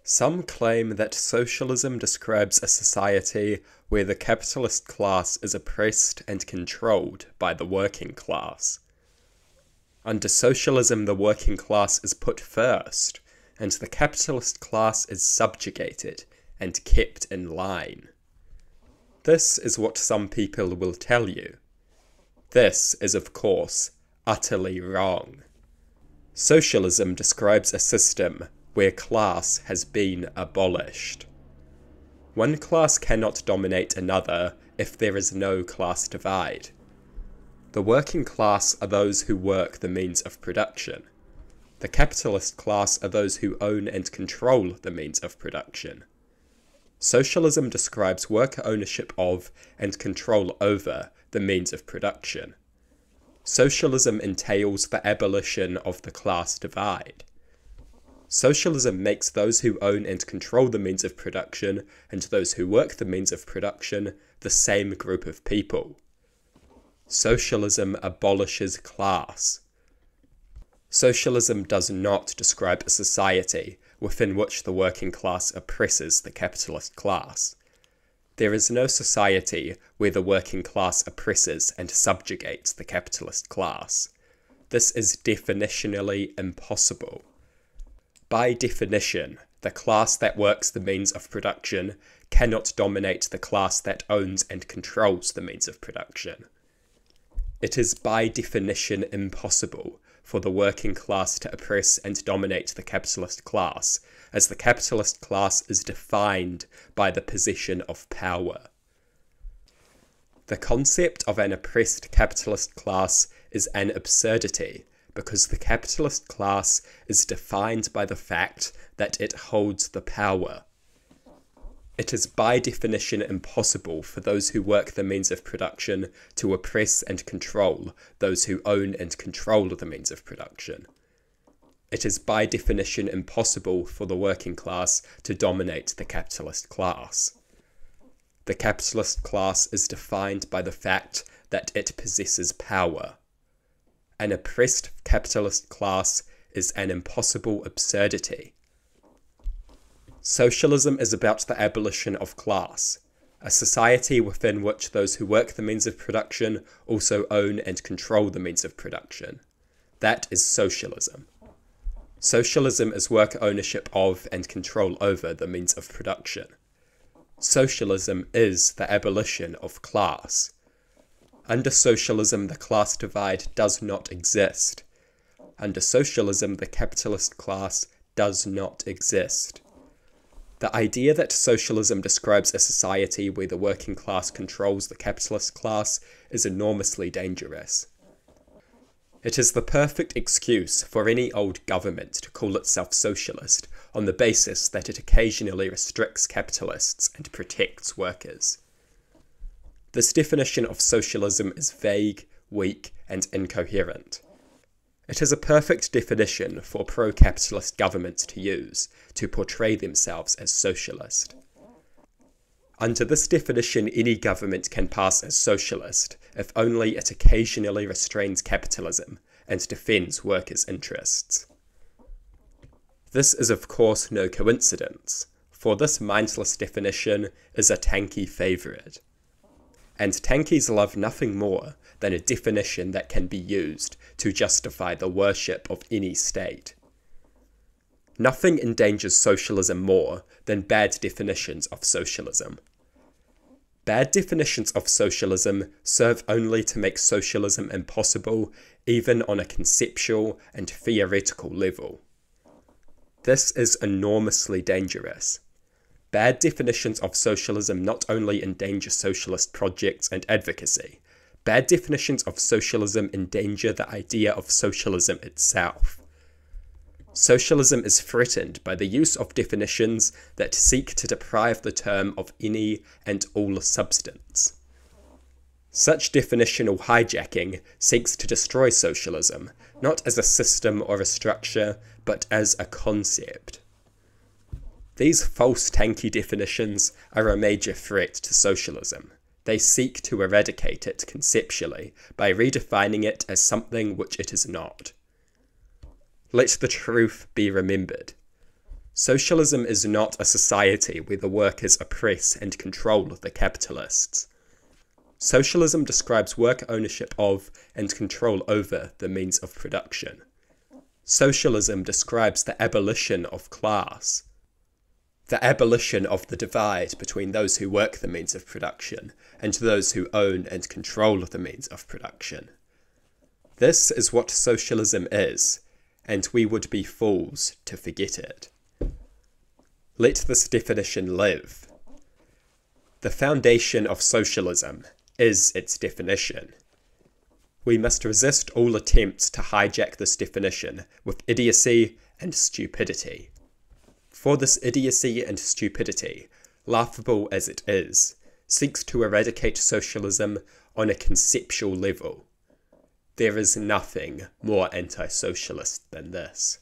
Some claim that socialism describes a society where the capitalist class is oppressed and controlled by the working class. Under socialism, the working class is put first, and the capitalist class is subjugated and kept in line. This is what some people will tell you. This is, of course, utterly wrong. Socialism describes a system where class has been abolished. One class cannot dominate another if there is no class divide. The working class are those who work the means of production. The capitalist class are those who own and control the means of production. Socialism describes worker ownership of and control over the means of production. Socialism entails the abolition of the class divide. Socialism makes those who own and control the means of production and those who work the means of production the same group of people. Socialism abolishes class. Socialism does not describe a society within which the working class oppresses the capitalist class. There is no society where the working class oppresses and subjugates the capitalist class. This is definitionally impossible. By definition, the class that works the means of production cannot dominate the class that owns and controls the means of production. It is by definition impossible for the working class to oppress and dominate the capitalist class, as the capitalist class is defined by the possession of power. The concept of an oppressed capitalist class is an absurdity, because the capitalist class is defined by the fact that it holds the power. It is by definition impossible for those who work the means of production to oppress and control those who own and control the means of production. It is by definition impossible for the working class to dominate the capitalist class. The capitalist class is defined by the fact that it possesses power. An oppressed capitalist class is an impossible absurdity. Socialism is about the abolition of class, a society within which those who work the means of production also own and control the means of production. That is socialism. Socialism is worker ownership of and control over the means of production. Socialism is the abolition of class. Under socialism, the class divide does not exist. Under socialism, the capitalist class does not exist. The idea that socialism describes a society where the working class controls the capitalist class is enormously dangerous. It is the perfect excuse for any old government to call itself socialist on the basis that it occasionally restricts capitalists and protects workers. This definition of socialism is vague, weak, and incoherent. It is a perfect definition for pro-capitalist governments to use to portray themselves as socialist. Under this definition, any government can pass as socialist if only it occasionally restrains capitalism and defends workers' interests. This is of course no coincidence, for this mindless definition is a tanky favourite. And tankies love nothing more than a definition that can be used to justify the worship of any state. Nothing endangers socialism more than bad definitions of socialism. Bad definitions of socialism serve only to make socialism impossible, even on a conceptual and theoretical level. This is enormously dangerous. Bad definitions of socialism not only endanger socialist projects and advocacy, bad definitions of socialism endanger the idea of socialism itself. Socialism is threatened by the use of definitions that seek to deprive the term of any and all substance. Such definitional hijacking seeks to destroy socialism, not as a system or a structure, but as a concept. These false tanky definitions are a major threat to socialism. They seek to eradicate it conceptually by redefining it as something which it is not. Let the truth be remembered. Socialism is not a society where the workers oppress and control the capitalists. Socialism describes work ownership of and control over the means of production. Socialism describes the abolition of class, the abolition of the divide between those who work the means of production and those who own and control the means of production. This is what socialism is, and we would be fools to forget it. Let this definition live. The foundation of socialism is its definition. We must resist all attempts to hijack this definition with idiocy and stupidity. For this idiocy and stupidity, laughable as it is, seeks to eradicate socialism on a conceptual level. There is nothing more anti-socialist than this.